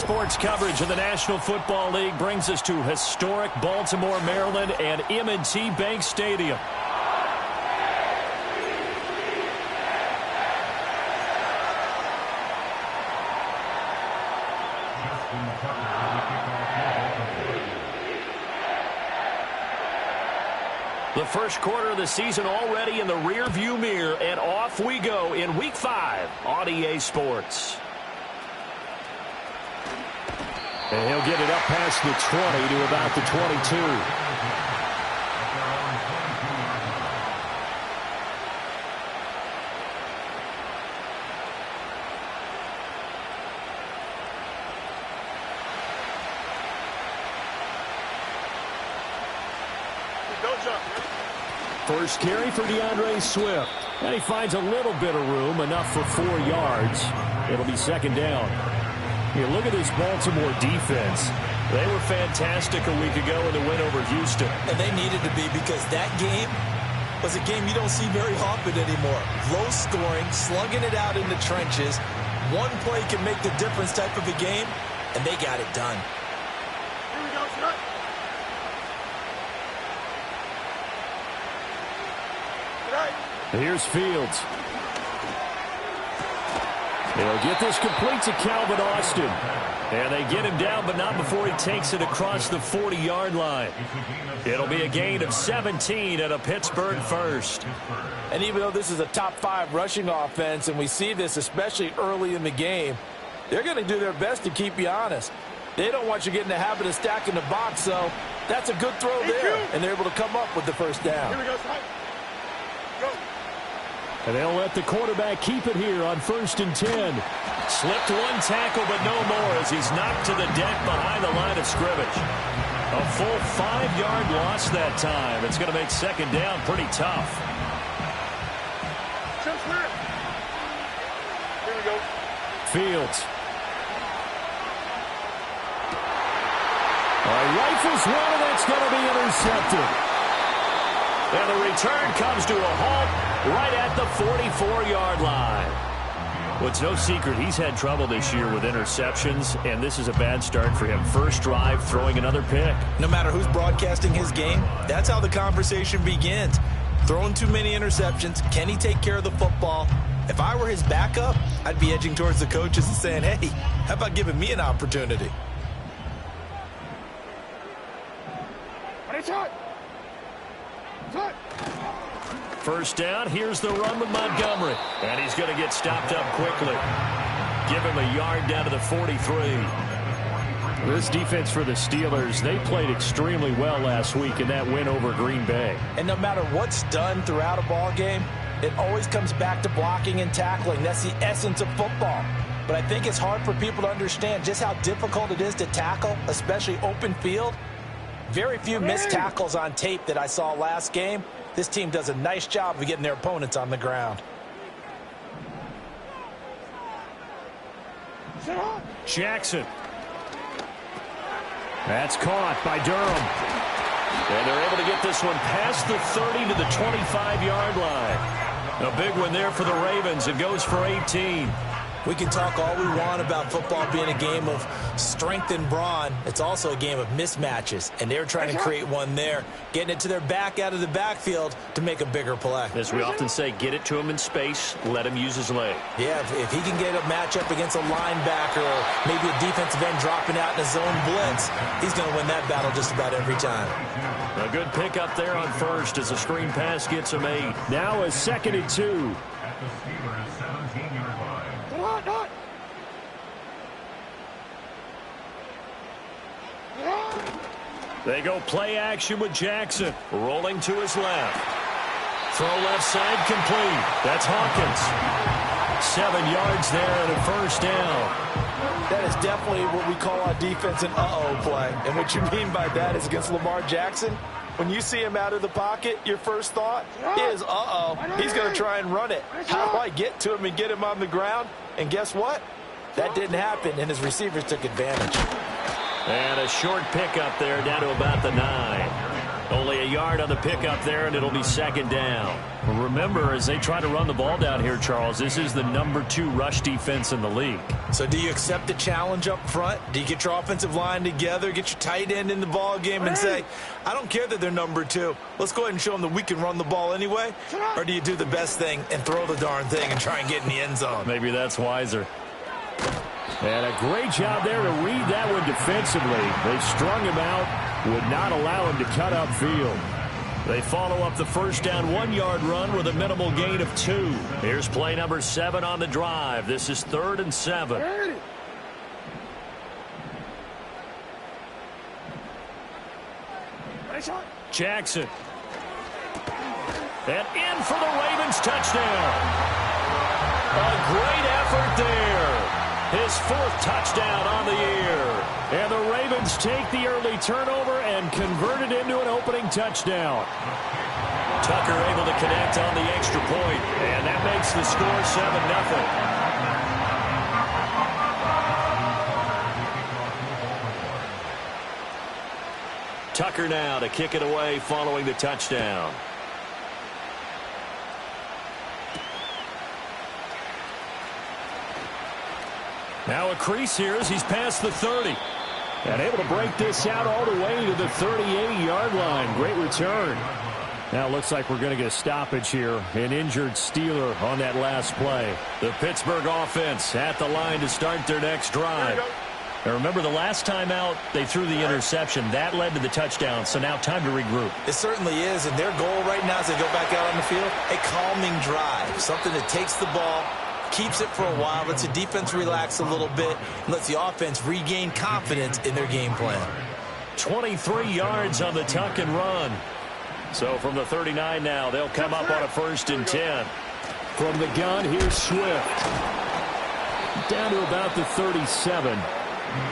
Sports coverage of the National Football League brings us to historic Baltimore, Maryland, and M&T Bank Stadium. The first quarter of the season already in the rearview mirror, and off we go in Week 5 on EA Sports. And he'll get it up past the 20 to about the 22. First carry for DeAndre Swift. And he finds a little bit of room, enough for 4 yards. It'll be second down. Here, look at this Baltimore defense. They were fantastic a week ago in the win over Houston. And they needed to be, because that game was a game you don't see very often anymore. Low scoring, slugging it out in the trenches. One play can make the difference type of a game, and they got it done. Here we go, Scott. Here's Fields. They'll get this complete to Calvin Austin. And they get him down, but not before he takes it across the 40-yard line. It'll be a gain of 17 and a Pittsburgh first. And even though this is a top 5 rushing offense, and we see this especially early in the game, they're going to do their best to keep you honest. They don't want you getting the habit of stacking the box, so that's a good throw there. And they're able to come up with the first down. Here we go, Scott. Go. And they'll let the quarterback keep it here on 1st and 10. Slipped one tackle, but no more as he's knocked to the deck behind the line of scrimmage. A full 5-yard loss that time. It's going to make second down pretty tough. Here we go. Fields. Rifles one, and that's going to be intercepted. And the return comes to a halt right at the 44-yard line. Well, it's no secret he's had trouble this year with interceptions, and this is a bad start for him. First drive, throwing another pick. No matter who's broadcasting his game, that's how the conversation begins. Throwing too many interceptions. Can he take care of the football? If I were his backup, I'd be edging towards the coaches and saying, hey, how about giving me an opportunity? First down, here's the run with Montgomery. And he's going to get stopped up quickly. Give him a yard down to the 43. This defense for the Steelers, they played extremely well last week in that win over Green Bay. And no matter what's done throughout a ball game, it always comes back to blocking and tackling. That's the essence of football. But I think it's hard for people to understand just how difficult it is to tackle, especially open field. Very few missed tackles on tape that I saw last game. This team does a nice job of getting their opponents on the ground. Jackson. That's caught by Durham. And they're able to get this one past the 30 to the 25-yard line. A big one there for the Ravens. It goes for 18. We can talk all we want about football being a game of strength and brawn. It's also a game of mismatches, and they're trying to create one there, getting it to their back out of the backfield to make a bigger play. As we often say, get it to him in space, let him use his leg. Yeah, if he can get a matchup against a linebacker or maybe a defensive end dropping out in a zone blitz, he's going to win that battle just about every time. A good pick up there on first as the screen pass gets him 8. Now a 2nd and 2. They go play action with Jackson. Rolling to his left. Throw left side complete. That's Hawkins. 7 yards there and a first down. That is definitely what we call our defense an uh-oh play. And what you mean by that is against Lamar Jackson, when you see him out of the pocket, your first thought is, uh-oh, he's going to try and run it. How do I get to him and get him on the ground? And guess what? That didn't happen, and his receivers took advantage. And a short pickup there down to about the 9. Only a yard on the pickup there, and it'll be second down. Well, remember, as they try to run the ball down here, Charles, this is the #2 rush defense in the league. So do you accept the challenge up front? Do you get your offensive line together, get your tight end in the ball game and say, I don't care that they're #2. Let's go ahead and show them that we can run the ball anyway? Or do you do the best thing and throw the darn thing and try and get in the end zone? Maybe that's wiser. And a great job there to read that one defensively. They strung him out, would not allow him to cut upfield. They follow up the first down 1-yard run with a minimal gain of 2. Here's play number 7 on the drive. This is 3rd and 7. Jackson. And in for the Ravens touchdown. A great effort there. His 4th touchdown on the year. And the Ravens take the early turnover and convert it into an opening touchdown. Tucker able to connect on the extra point, and that makes the score 7-0. Tucker now to kick it away following the touchdown. Now a crease here as he's past the 30. And able to break this out all the way to the 38-yard line. Great return. Now it looks like we're going to get a stoppage here. An injured Steeler on that last play. The Pittsburgh offense at the line to start their next drive. Now remember, the last time out, they threw the interception. That led to the touchdown, so now time to regroup. It certainly is, and their goal right now as they go back out on the field, a calming drive. Something that takes the ball, keeps it for a while, lets the defense relax a little bit, and lets the offense regain confidence in their game plan. 23 yards on the tuck and run. So from the 39 now, they'll come up on a 1st and 10. From the gun, here's Swift. Down to about the 37.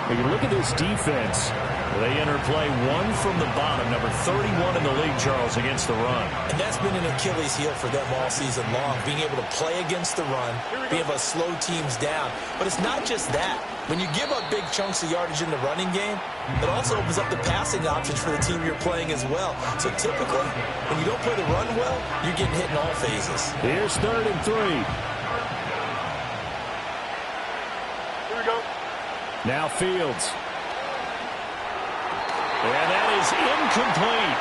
When you look at this defense, they enter play 1 from the bottom, number 31 in the league, Charles, against the run. And that's been an Achilles heel for them all season long, being able to play against the run, being able to slow teams down. But it's not just that. When you give up big chunks of yardage in the running game, it also opens up the passing options for the team you're playing as well. So typically, when you don't play the run well, you're getting hit in all phases. Here's 3rd and 3. Here we go. Now Fields. And that is incomplete.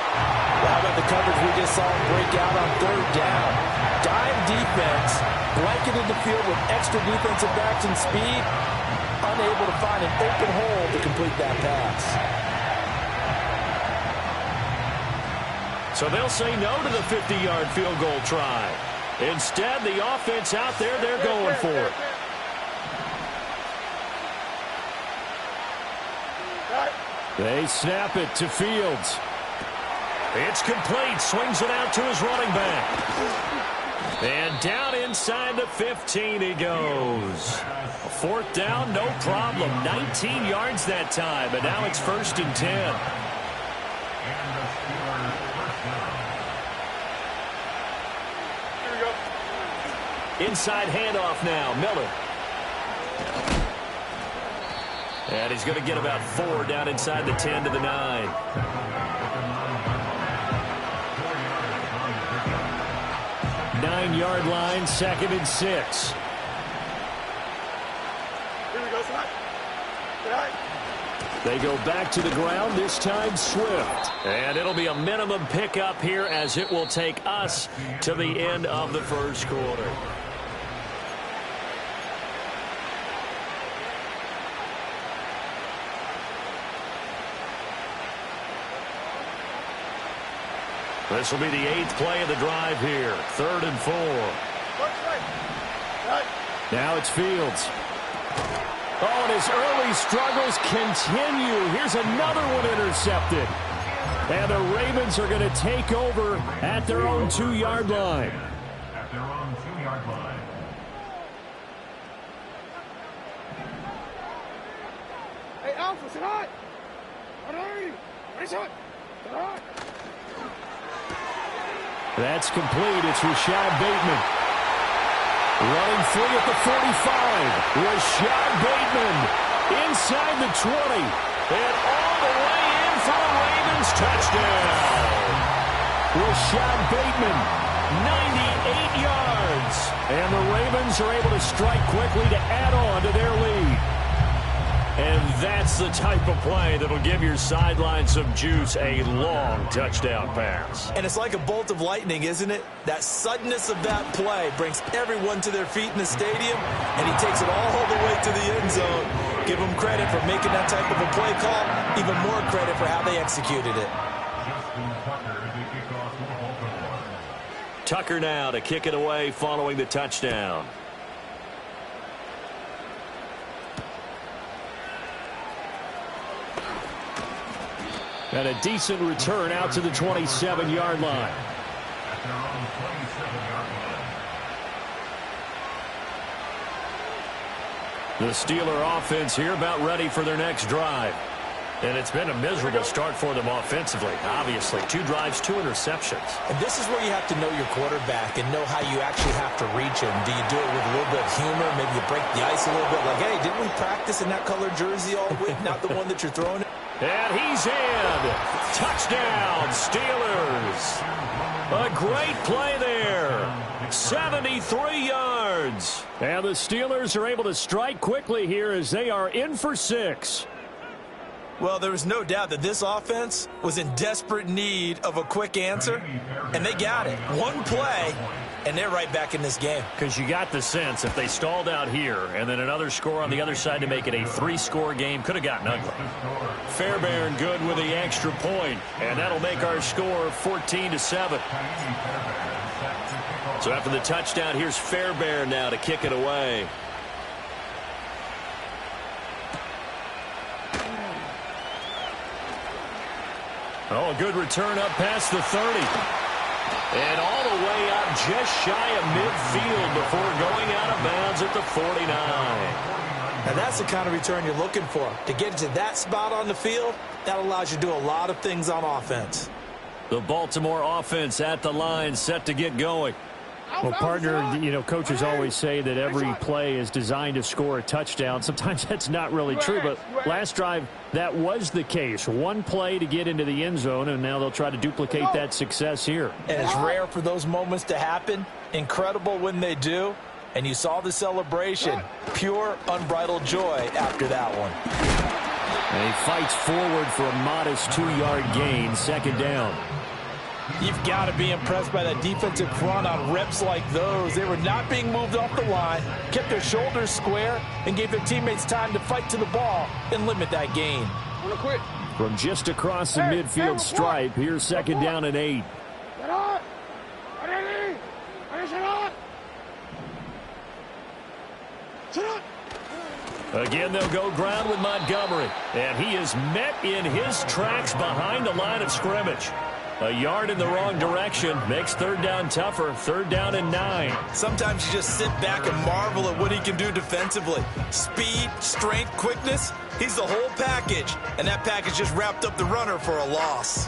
How about the coverage we just saw break out on 3rd down? Dime defense, blanketed the field with extra defensive backs and speed, unable to find an open hole to complete that pass. So they'll say no to the 50-yard field goal try. Instead, the offense out there, they're going for it. They snap it to Fields. It's complete. Swings it out to his running back. And down inside the 15 he goes. 4th down, no problem. 19 yards that time, but now it's 1st and 10. Here we go. Inside handoff now, Miller. And he's going to get about 4 down inside the 10 to the 9. Nine-yard line, 2nd and 6. Here we go, son. They go back to the ground, this time Swift. And it'll be a minimum pickup here as it will take us to the end of the 1st quarter. This will be the 8th play of the drive here. 3rd and 4. Now it's Fields. Oh, and his early struggles continue. Here's another one intercepted. And the Ravens are going to take over at their own 2-yard line. Hey, Alpha, sit hot. What are you? Race hot. Sit hot. That's complete. It's Rashad Bateman. Running free at the 45. Rashad Bateman inside the 20. And all the way in for the Ravens touchdown. Rashad Bateman, 98 yards. And the Ravens are able to strike quickly to add on to their lead. And that's the type of play that'll give your sideline some juice, a long touchdown pass. And it's like a bolt of lightning, isn't it? That suddenness of that play brings everyone to their feet in the stadium, and he takes it all the way to the end zone. Give him credit for making that type of a play call, even more credit for how they executed it. Tucker now to kick it away following the touchdown. And a decent return out to the 27-yard line. The Steeler offense here about ready for their next drive. And it's been a miserable start for them offensively. Obviously, 2 drives, 2 interceptions. And this is where you have to know your quarterback and know how you actually have to reach him. Do you do it with a little bit of humor? Maybe you break the ice a little bit. Like, hey, didn't we practice in that colored jersey all week? Not the one that you're throwing it. And he's in. Touchdown, Steelers. A great play there. 73 yards. And the Steelers are able to strike quickly here as they are in for 6. Well, there was no doubt that this offense was in desperate need of a quick answer, and they got it. One play, and they're right back in this game. Because you got the sense if they stalled out here and then another score on the other side to make it a 3-score game, could have gotten ugly. Fairbairn good with the extra point, and that'll make our score 14-7. So after the touchdown, here's Fairbairn now to kick it away. Oh, a good return up past the 30. And all the way up just shy of midfield before going out of bounds at the 49. Now that's the kind of return you're looking for. To get to that spot on the field, that allows you to do a lot of things on offense. The Baltimore offense at the line, set to get going. Well, partner, you know, coaches always say that every play is designed to score a touchdown. Sometimes that's not really true, but last drive, that was the case. One play to get into the end zone, and now they'll try to duplicate that success here. And it's rare for those moments to happen. Incredible when they do. And you saw the celebration. Pure, unbridled joy after that one. And he fights forward for a modest 2-yard gain, second down. You've got to be impressed by that defensive front on reps like those. They were not being moved off the line, kept their shoulders square, and gave their teammates time to fight to the ball and limit that gain. From just across the midfield stripe, here's second down and 8. Again, they'll go ground with Montgomery. And he is met in his tracks behind the line of scrimmage. A yard in the wrong direction makes third down tougher. Third down and 9. Sometimes you just sit back and marvel at what he can do defensively. Speed, strength, quickness. He's the whole package. And that package just wrapped up the runner for a loss.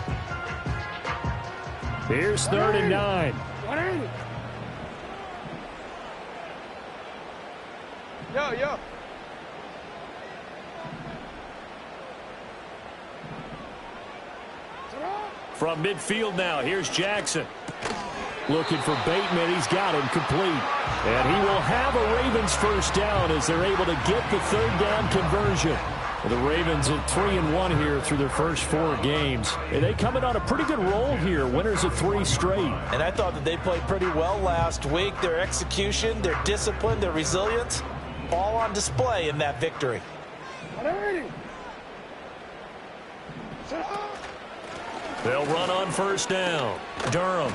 Here's third and 9. 180. Yo. From midfield now, here's Jackson. Looking for Bateman. He's got him complete. And he will have a Ravens first down as they're able to get the third down conversion. Well, the Ravens at 3-1 here through their first 4 games. And they coming on a pretty good roll here. Winners of 3 straight. And I thought that they played pretty well last week. Their execution, their discipline, their resilience, all on display in that victory. 180. They'll run on first down. Durham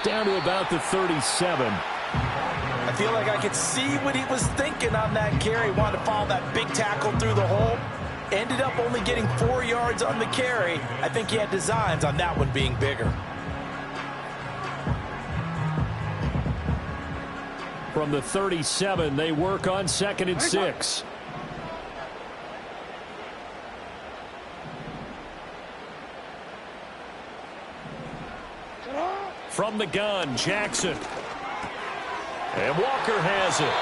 down to about the 37. I feel like I could see what he was thinking on that carry. Wanted to follow that big tackle through the hole. Ended up only getting 4 yards on the carry. I think he had designs on that one being bigger. From the 37, they work on second and 6. From the gun, Jackson. And Walker has it.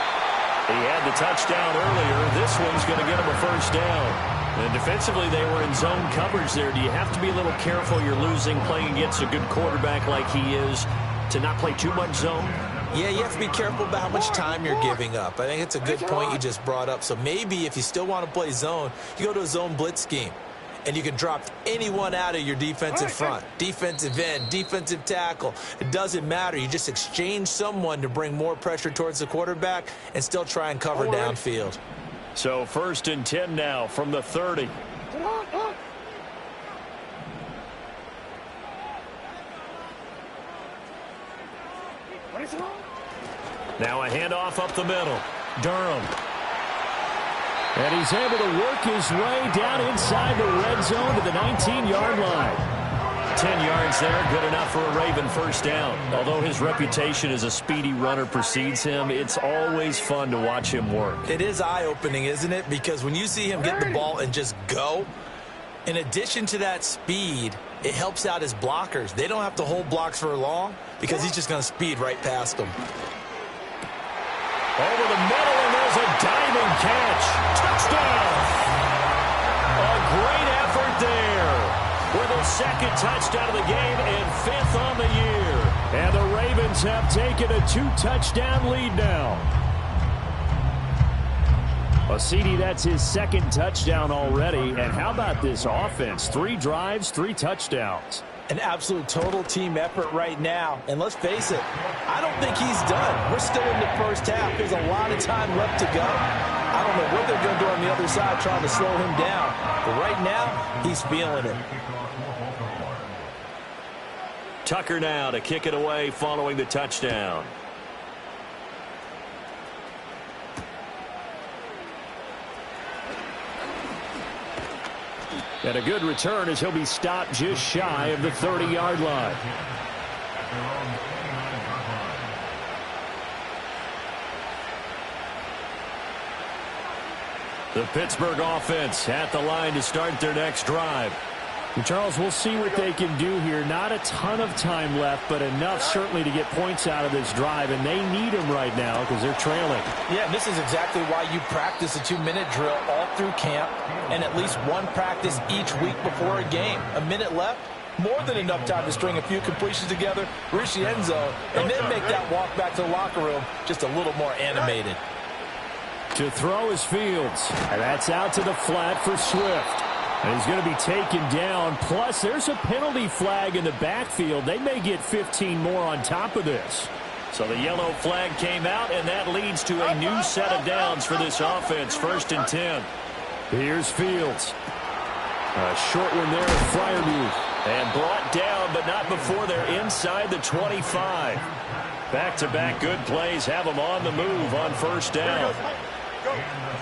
He had the touchdown earlier. This one's going to get him a first down. And defensively, they were in zone coverage there. Do you have to be a little careful? You're losing playing against a good quarterback like he is to not play too much zone? Yeah, you have to be careful about how much time you're giving up. I think it's a good point you just brought up. So maybe if you still want to play zone, you go to a zone blitz scheme. And you can drop anyone out of your defensive front. Defensive end, defensive tackle. It doesn't matter. You just exchange someone to bring more pressure towards the quarterback and still try and cover downfield. So 1st and 10 now from the 30. Now a handoff up the middle. Durham. And he's able to work his way down inside the red zone to the 19-yard line. 10 yards there, good enough for a Raven first down. Although his reputation as a speedy runner precedes him, it's always fun to watch him work. It is eye-opening, isn't it? Because when you see him get the ball and just go, in addition to that speed, it helps out his blockers. They don't have to hold blocks for long because he's just going to speed right past them. Over the middle, and there's a diving catch. Touchdown! A great effort there with a 2nd touchdown of the game and 5th on the year. And the Ravens have taken a 2-touchdown lead now. Well, CD, that's his 2nd touchdown already. And how about this offense? 3 drives, 3 touchdowns. An absolute total team effort right now. And let's face it, I don't think he's done. We're still in the first half. There's a lot of time left to go. I don't know what they're going to do on the other side trying to slow him down. But right now, he's feeling it. Tucker now to kick it away following the touchdown. And a good return as he'll be stopped just shy of the 30-yard line. The Pittsburgh offense at the line to start their next drive. And Charles, we'll see what they can do here. Not a ton of time left, but enough certainly to get points out of this drive, and they need them right now because they're trailing. Yeah, this is exactly why you practice a 2-minute drill all through camp and at least one practice each week before a game. A minute left, more than enough time to string a few completions together, reach the end zone, and then make that walk back to the locker room just a little more animated. To throw is Fields, and that's out to the flat for Swift. And he's going to be taken down. Plus, there's a penalty flag in the backfield. They may get 15 more on top of this. So the yellow flag came out, and that leads to a new set of downs for this offense. 1st and 10. Here's Fields. A short one there at Freiermuth. And brought down, but not before they're inside the 25. Back-to-back good plays have them on the move on 1st down.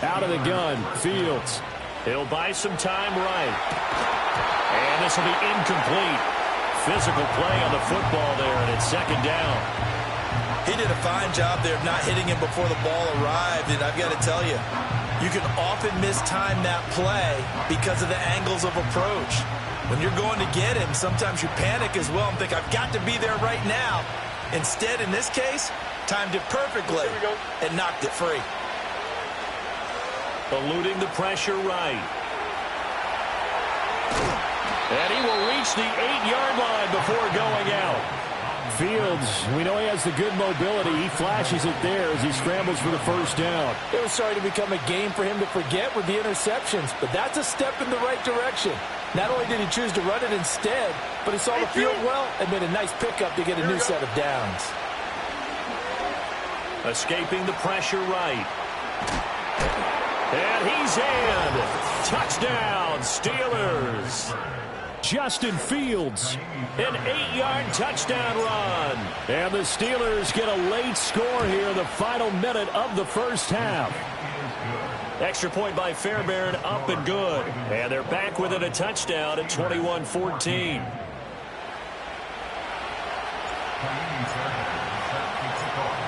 Out of the gun, Fields. He'll buy some time right. And this will be incomplete. Physical play on the football there, and it's 2nd down. He did a fine job there of not hitting him before the ball arrived, and I've got to tell you, you can often mistime that play because of the angles of approach. When you're going to get him, sometimes you panic as well and think, I've got to be there right now. Instead, in this case, timed it perfectly and knocked it free. Eluding the pressure right. And he will reach the 8-yard line before going out. Fields, we know he has the good mobility. He flashes it there as he scrambles for the 1st down. It was starting to become a game for him to forget with the interceptions, but that's a step in the right direction. Not only did he choose to run it instead, but he saw the field well and made a nice pickup to get a new set of downs. Escaping the pressure right. And he's in. Touchdown, Steelers. Justin Fields. An 8-yard touchdown run. And the Steelers get a late score here in the final minute of the 1st half. Extra point by Fairbairn, up and good. And they're back within a touchdown at 21-14.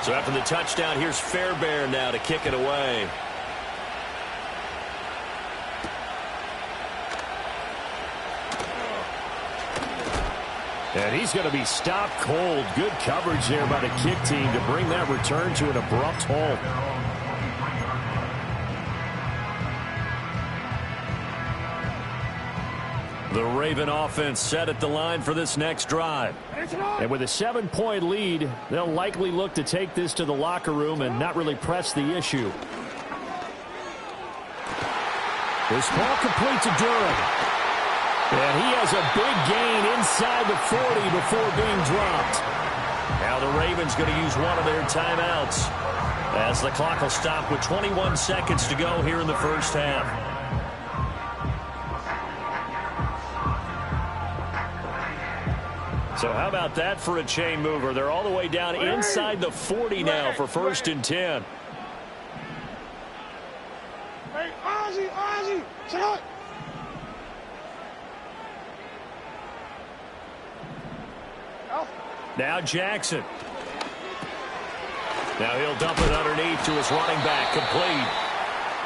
So after the touchdown, here's Fairbairn now to kick it away. And he's going to be stopped cold. Good coverage there by the kick team to bring that return to an abrupt halt. The Raven offense set at the line for this next drive. And with a 7-point lead, they'll likely look to take this to the locker room and not really press the issue. This ball complete to Durham. And he has a big gain inside the 40 before being dropped. Now the Ravens going to use one of their timeouts as the clock will stop with 21 seconds to go here in the first half. So how about that for a chain mover? They're all the way down inside the 40 now for 1st and 10. Hey, Ozzie, sit up. Now Jackson. Now he'll dump it underneath to his running back, complete.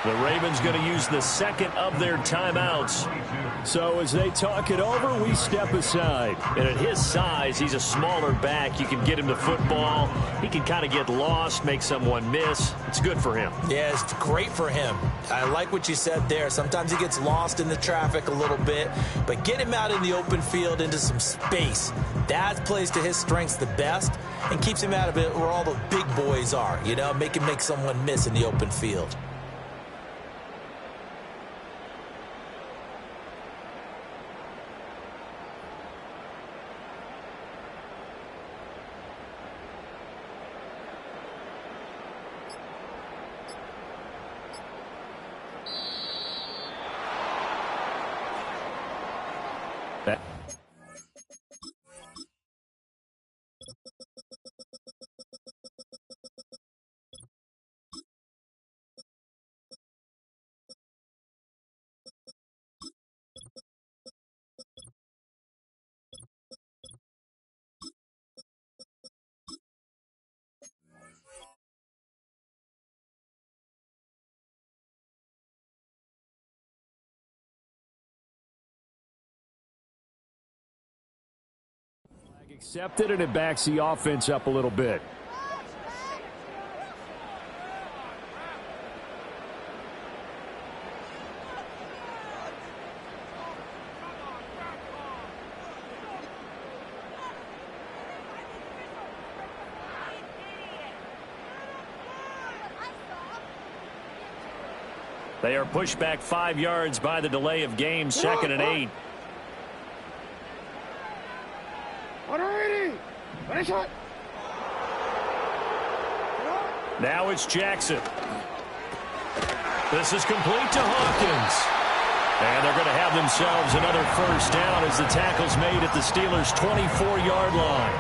The Ravens going to use the second of their timeouts. So as they talk it over, we step aside. And at his size, he's a smaller back. You can get him to football. He can kind of get lost, make someone miss. It's good for him. Yeah, it's great for him. I like what you said there. Sometimes he gets lost in the traffic a little bit, but get him out in the open field into some space. That plays to his strengths the best and keeps him out of it where all the big boys are, you know, make someone miss in the open field. Accepted, and it backs the offense up a little bit. They are pushed back 5 yards by the delay of game, 2nd and 8. Now it's Jackson. This is complete to Hawkins. And they're going to have themselves another first down as the tackle's made at the Steelers' 24-yard line.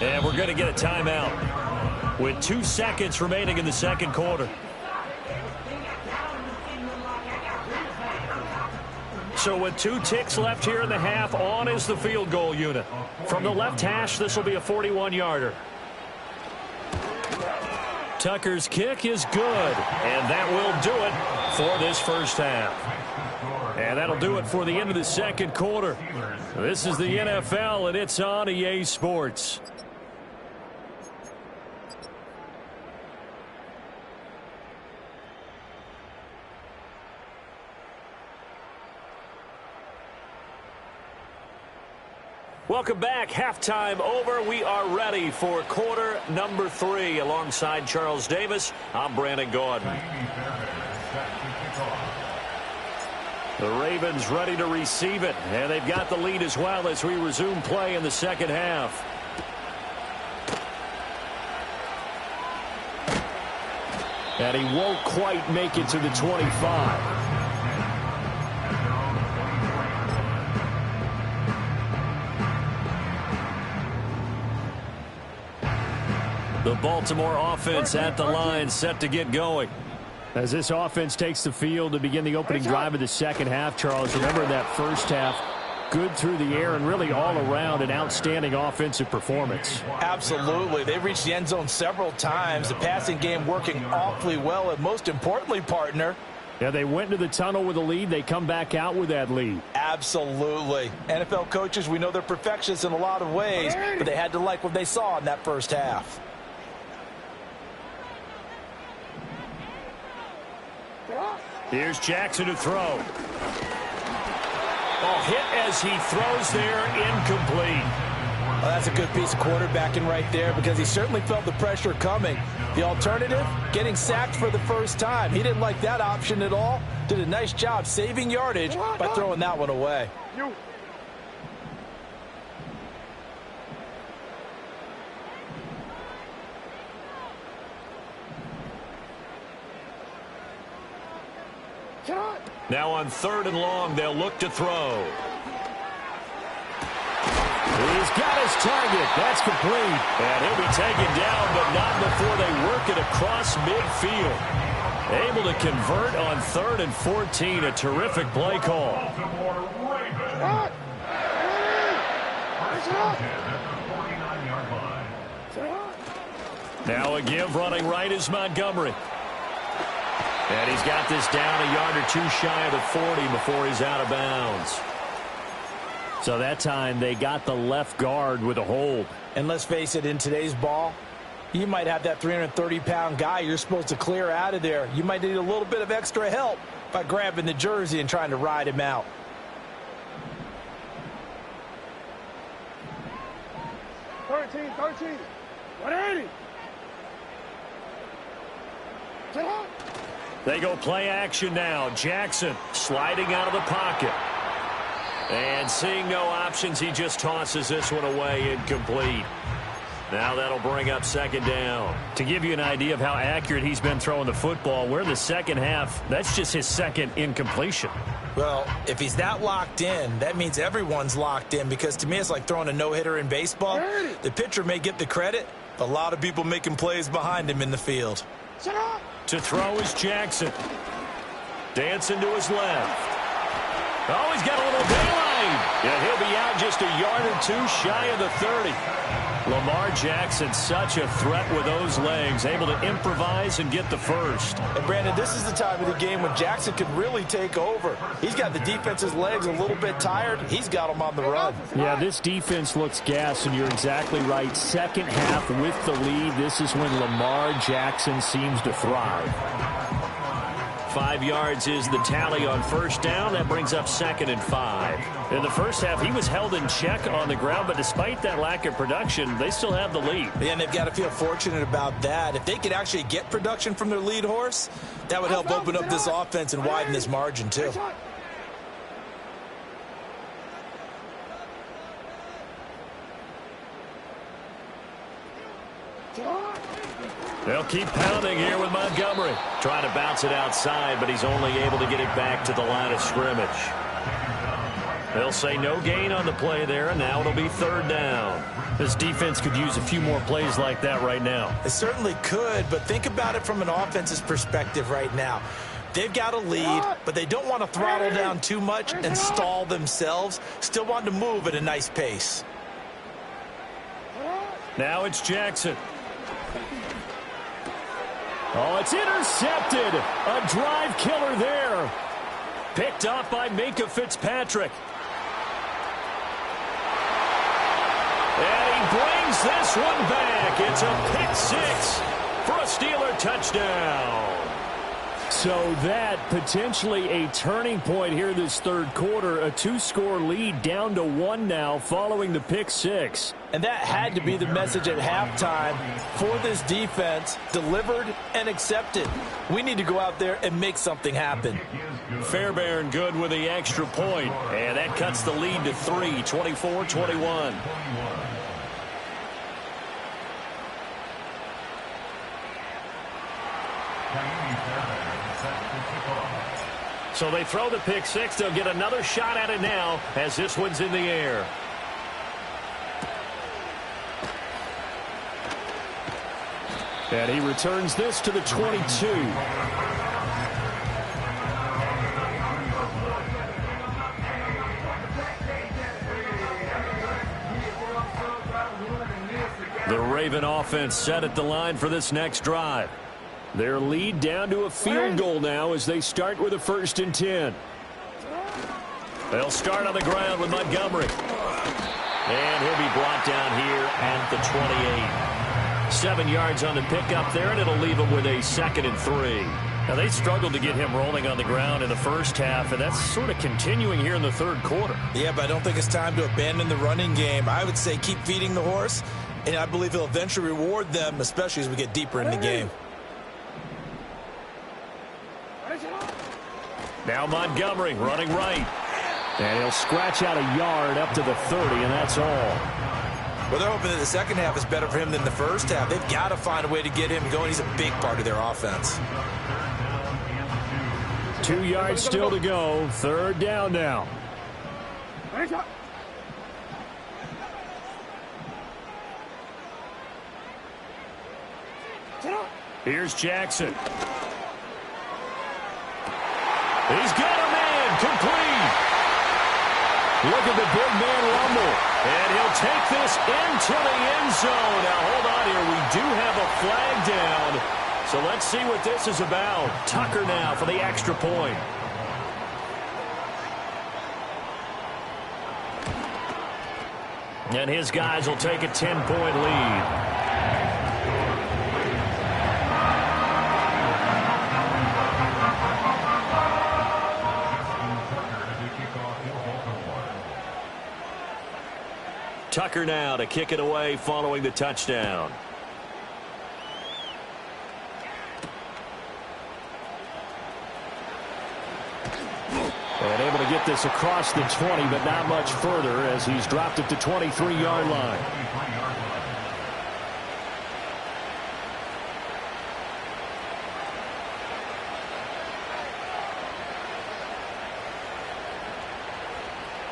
And we're going to get a timeout with 2 seconds remaining in the second quarter. So with 2 ticks left here in the half, on is the field goal unit. From the left hash, this will be a 41-yarder. Tucker's kick is good, and that will do it for this first half. And that'll do it for the end of the second quarter. This is the NFL, and it's on EA Sports. Welcome back. Halftime over. We are ready for quarter number 3. Alongside Charles Davis, I'm Brandon Gaudin. The Ravens ready to receive it, and they've got the lead as well as we resume play in the second half. And he won't quite make it to the 25. The Baltimore offense at the line, set to get going. As this offense takes the field to begin the opening drive of the second half, Charles, remember that first half, good through the air and really all around an outstanding offensive performance. Absolutely. They've reached the end zone several times. The passing game working awfully well, and most importantly, partner, yeah, they went into the tunnel with a lead. They come back out with that lead. Absolutely. NFL coaches, we know they're perfectionists in a lot of ways, but they had to like what they saw in that first half. Here's Jackson to throw. Oh, hit as he throws there, incomplete. Well, that's a good piece of quarterbacking right there because he certainly felt the pressure coming. The alternative, getting sacked for the first time. He didn't like that option at all. Did a nice job saving yardage by throwing that one away. Now on 3rd and long, they'll look to throw. He's got his target. That's complete. And he'll be taken down, but not before they work it across midfield. Able to convert on 3rd and 14. A terrific play call. Now a give running right is Montgomery. And he's got this down a yard or two shy of the 40 before he's out of bounds. So that time they got the left guard with a hold. And let's face it, in today's ball, you might have that 330-pound guy you're supposed to clear out of there. You might need a little bit of extra help by grabbing the jersey and trying to ride him out. Thirteen. 180. They go play action now. Jackson sliding out of the pocket. And seeing no options, he just tosses this one away, incomplete. Now that'll bring up 2nd down. To give you an idea of how accurate he's been throwing the football, we're in the second half. That's just his 2nd incompletion. Well, if he's that locked in, that means everyone's locked in because to me it's like throwing a no-hitter in baseball. The pitcher may get the credit, but a lot of people making plays behind him in the field. To throw is Jackson. Dancing to his left. Oh, he's got a little daylight. Yeah, he'll be out just a yard or two shy of the 30. Lamar Jackson, such a threat with those legs, able to improvise and get the first. And Brandon, this is the time of the game when Jackson could really take over. He's got the defense's legs a little bit tired. He's got them on the run. Yeah, this defense looks gassed, and you're exactly right. Second half with the lead, this is when Lamar Jackson seems to thrive. 5 yards is the tally on 1st down. That brings up 2nd and 5. In the first half, he was held in check on the ground, but despite that lack of production, they still have the lead. And they've got to feel fortunate about that. If they could actually get production from their lead horse, that would help open up this offense and widen this margin too. They'll keep pounding here with Montgomery. Trying to bounce it outside, but he's only able to get it back to the line of scrimmage. They'll say no gain on the play there, and now it'll be 3rd down. This defense could use a few more plays like that right now. It certainly could, but think about it from an offense's perspective right now. They've got a lead, but they don't want to throttle down too much and stall themselves. Still want to move at a nice pace. Now it's Jackson. Oh, it's intercepted. A drive killer there. Picked off by Minkah Fitzpatrick. And he brings this one back. It's a pick 6 for a Steeler touchdown. So that potentially a turning point here this 3rd quarter. A 2-score lead down to 1 now following the pick 6. And that had to be the message at halftime for this defense, delivered and accepted. We need to go out there and make something happen. Fairbairn good with the extra point, and that cuts the lead to 3, 24-21. So they throw the pick 6. They'll get another shot at it now as this one's in the air. And he returns this to the 22. The Raven offense set at the line for this next drive. Their lead down to a field goal now as they start with a 1st and 10. They'll start on the ground with Montgomery. And he'll be brought down here at the 28. 7 yards on the pickup there, and it'll leave him with a 2nd and 3. Now, they struggled to get him rolling on the ground in the first half, and that's sort of continuing here in the third quarter. Yeah, but I don't think it's time to abandon the running game. I would say keep feeding the horse, and I believe he'll eventually reward them, especially as we get deeper in the game. Now Montgomery running right. And he'll scratch out a yard up to the 30, and that's all. Well, they're hoping that the second half is better for him than the first half. They've got to find a way to get him going. He's a big part of their offense. 2 yards still to go. Third down now. Here's Jackson. He's got a man complete. Look at the big man rumble. And he'll take this into the end zone. Now, hold on here. We do have a flag down. So let's see what this is about. Tucker now for the extra point. And his guys will take a 10-point lead. Tucker now to kick it away following the touchdown. And able to get this across the 20, but not much further as he's dropped it to 23-yard line.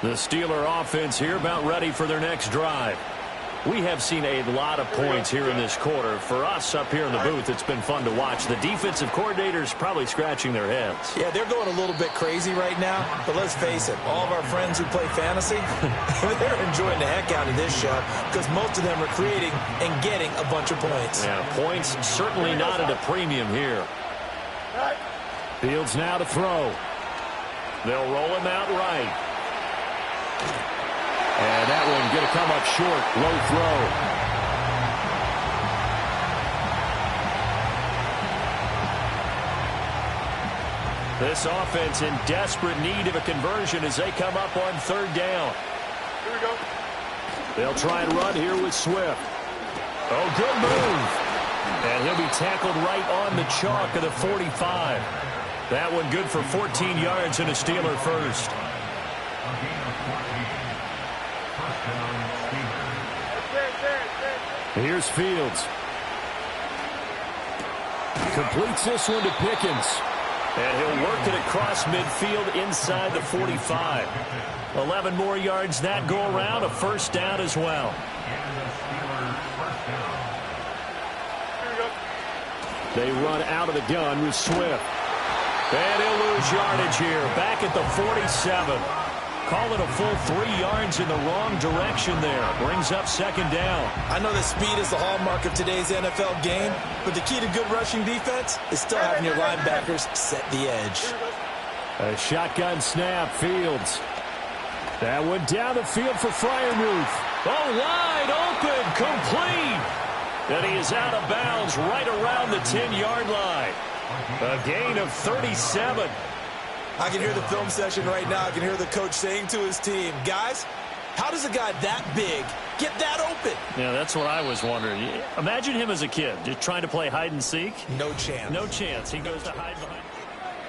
The Steeler offense here about ready for their next drive. We have seen a lot of points here in this quarter. For us up here in the booth, it's been fun to watch. The defensive coordinators probably scratching their heads. Yeah, they're going a little bit crazy right now. But let's face it, all of our friends who play fantasy, they're enjoying the heck out of this show because most of them are creating and getting a bunch of points. Yeah, points certainly not at a premium here. Fields now to throw. They'll roll him out right. And that one going to come up short. Low throw. This offense in desperate need of a conversion as they come up on third down. Here we go. They'll try and run here with Swift. Oh, good move. And he'll be tackled right on the chalk of the 45. That one good for 14 yards and a Steeler first. Here's Fields. Completes this one to Pickens. And he'll work it across midfield inside the 45. 11 more yards that go around, a first down as well. They run out of the gun with Swift. And he'll lose yardage here, back at the 47. Call it a full 3 yards in the wrong direction there. Brings up second down. I know that speed is the hallmark of today's NFL game, but the key to good rushing defense is still having your linebackers set the edge. A shotgun snap, Fields. That one down the field for Freiermuth. Oh, wide open, complete. And he is out of bounds right around the 10-yard line. A gain of 37. I can hear the film session right now. I can hear the coach saying to his team, guys, how does a guy that big get that open? Yeah, that's what I was wondering. Imagine him as a kid, just trying to play hide and seek. No chance. No chance. He goes to hide behind.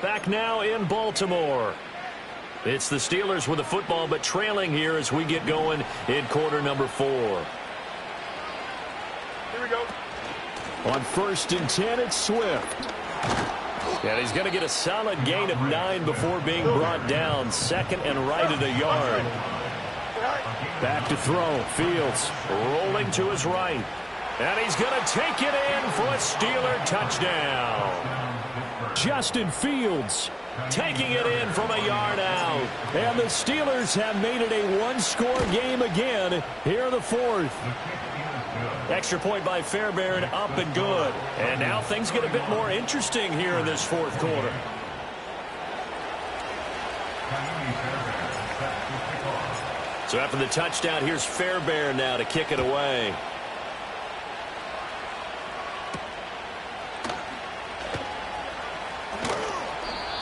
Back now in Baltimore. It's the Steelers with the football, but trailing here as we get going in quarter number 4. Here we go. On 1st and 10, it's Swift. And he's going to get a solid gain of 9 before being brought down. Second and right at a yard. Back to throw. Fields rolling to his right. And he's going to take it in for a Steeler touchdown. Justin Fields taking it in from a yard out. And the Steelers have made it a one-score game again here in the 4th. Extra point by Fairbairn, up and good. And now things get a bit more interesting here in this 4th quarter. So after the touchdown, here's Fairbairn now to kick it away.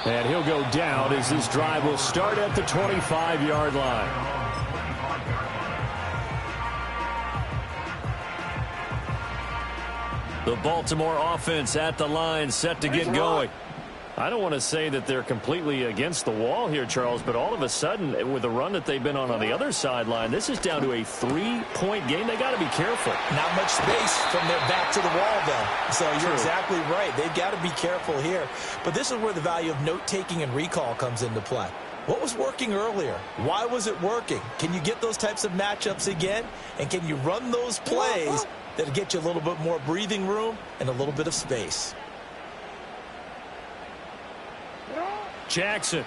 And he'll go down as this drive will start at the 25-yard line. The Baltimore offense at the line, set to get going. I don't want to say that they're completely against the wall here, Charles, but all of a sudden, with the run that they've been on the other sideline, this is down to a 3-point game. They got to be careful. Not much space from their back to the wall, though. So you're exactly right. They've got to be careful here. But this is where the value of note-taking and recall comes into play. What was working earlier? Why was it working? Can you get those types of matchups again? And can you run those plays that'll get you a little bit more breathing room and a little bit of space? Jackson.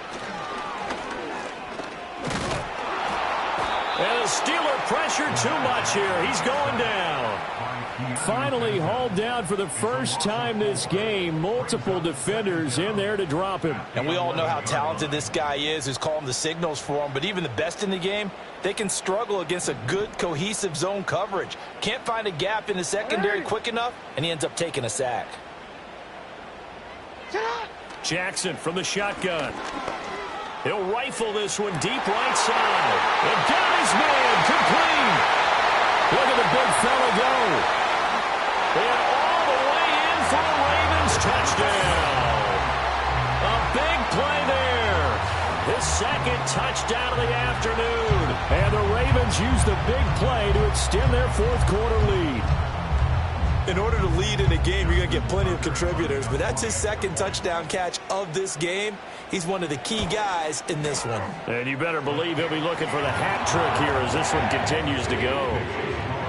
And the Steeler pressure too much here. He's going down. Finally hauled down for the first time this game. Multiple defenders in there to drop him. And we all know how talented this guy is, who's calling the signals for him. But even the best in the game, they can struggle against a good, cohesive zone coverage. Can't find a gap in the secondary quick enough, and he ends up taking a sack. Jackson from the shotgun. He'll rifle this one deep right side. And down his man, complete. Look at the big fella go. And all the way in for the Ravens touchdown. A big play there. His second touchdown of the afternoon. And the Ravens use the big play to extend their fourth quarter lead. In order to lead in a game, you're going to get plenty of contributors, but that's his second touchdown catch of this game. He's one of the key guys in this one. And you better believe he'll be looking for the hat trick here as this one continues to go.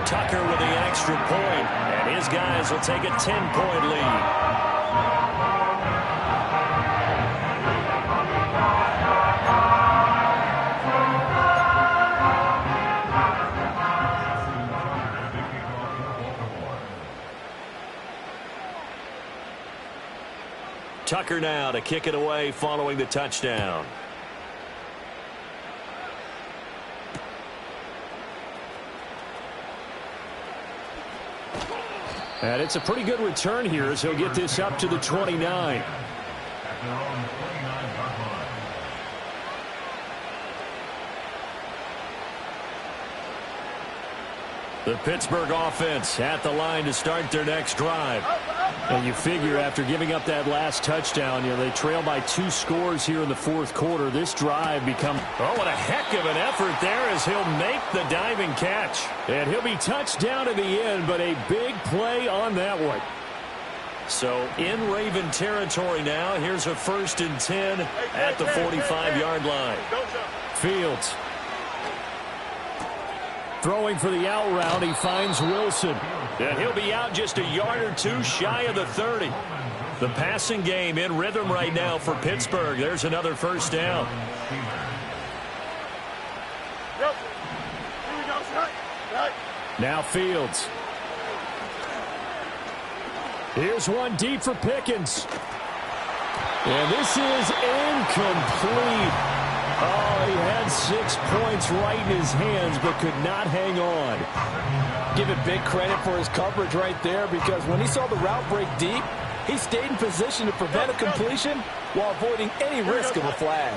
Tucker with the extra point, and his guys will take a 10-point lead. Tucker now to kick it away following the touchdown. And it's a pretty good return here as he'll get this up to the 29. The Pittsburgh offense at the line to start their next drive. And you figure after giving up that last touchdown, they trail by 2 scores here in the fourth quarter. This drive becomes... Oh, what a heck of an effort there as he'll make the diving catch. And he'll be touched down at the end, but a big play on that one. So in Raven territory now. Here's a 1st and 10 at the 45-yard line. Fields. Throwing for the out route, he finds Wilson. And he'll be out just a yard or two shy of the 30. The passing game in rhythm right now for Pittsburgh. There's another first down. Now Fields. Here's one deep for Pickens. And this is incomplete. Oh, he had 6 points right in his hands, but could not hang on. Give it big credit for his coverage right there, because when he saw the route break deep, he stayed in position to prevent a completion while avoiding any risk of a flag.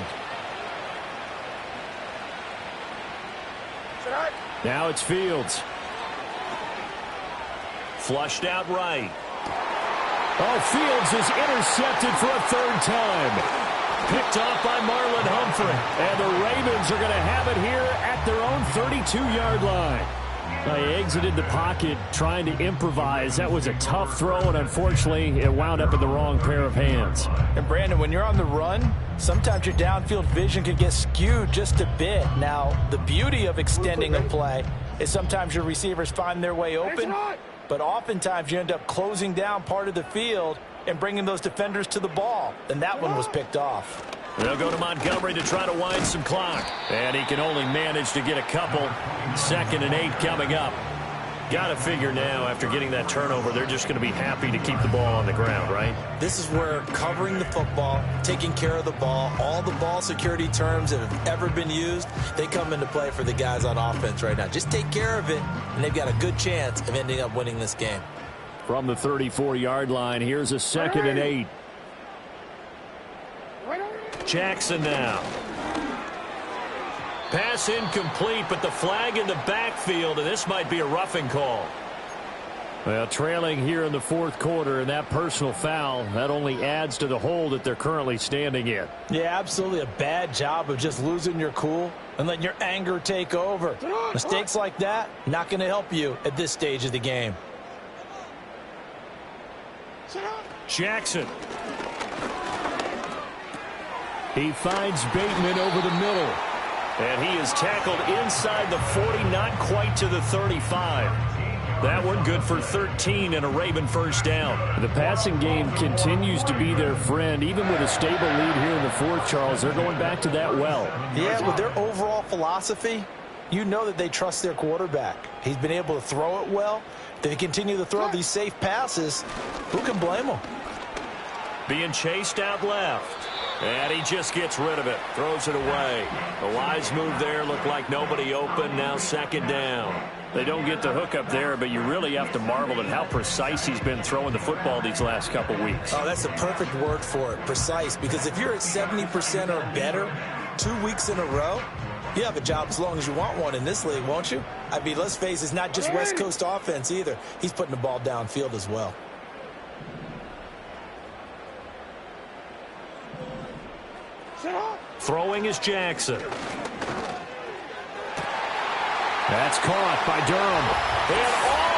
Now it's Fields. Flushed out right. Oh, Fields is intercepted for a 3rd time. Picked off by Marlon Humphrey. And the Ravens are going to have it here at their own 32-yard line. They exited the pocket trying to improvise. That was a tough throw, and unfortunately, it wound up in the wrong pair of hands. And, Brandon, when you're on the run, sometimes your downfield vision can get skewed just a bit. Now, the beauty of extending a play is sometimes your receivers find their way open, but oftentimes you end up closing down part of the field and bringing those defenders to the ball. And that one was picked off. They'll go to Montgomery to try to wind some clock. And he can only manage to get a couple. 2nd and 8 coming up. Got to figure now, after getting that turnover, they're just going to be happy to keep the ball on the ground, right? This is where covering the football, taking care of the ball, all the ball security terms that have ever been used, they come into play for the guys on offense right now. Just take care of it, and they've got a good chance of ending up winning this game. From the 34-yard line, here's a 2nd and 8. Jackson now. Pass incomplete, but the flag in the backfield, and this might be a roughing call. Well, trailing here in the fourth quarter, and that personal foul, that only adds to the hole that they're currently standing in. Yeah, absolutely a bad job of just losing your cool and letting your anger take over. Mistakes like that, not going to help you at this stage of the game. Jackson. He finds Bateman over the middle. And he is tackled inside the 40, not quite to the 35. That one good for 13 and a Raven first down. The passing game continues to be their friend. Even with a stable lead here in the fourth, Charles, they're going back to that well. Yeah, with their overall philosophy, you know that they trust their quarterback. He's been able to throw it well. They continue to throw these safe passes. Who can blame them? Being chased out left. And he just gets rid of it. Throws it away. The wise move there. Looked like nobody open. Now second down. They don't get the hook up there, but you really have to marvel at how precise he's been throwing the football these last couple weeks. Oh, that's the perfect word for it, precise. Because if you're at 70% or better 2 weeks in a row, you have a job as long as you want one in this league, won't you? I mean, let's face it, it's not just West Coast offense either. He's putting the ball downfield as well. Throwing is Jackson. That's caught by Durham. And all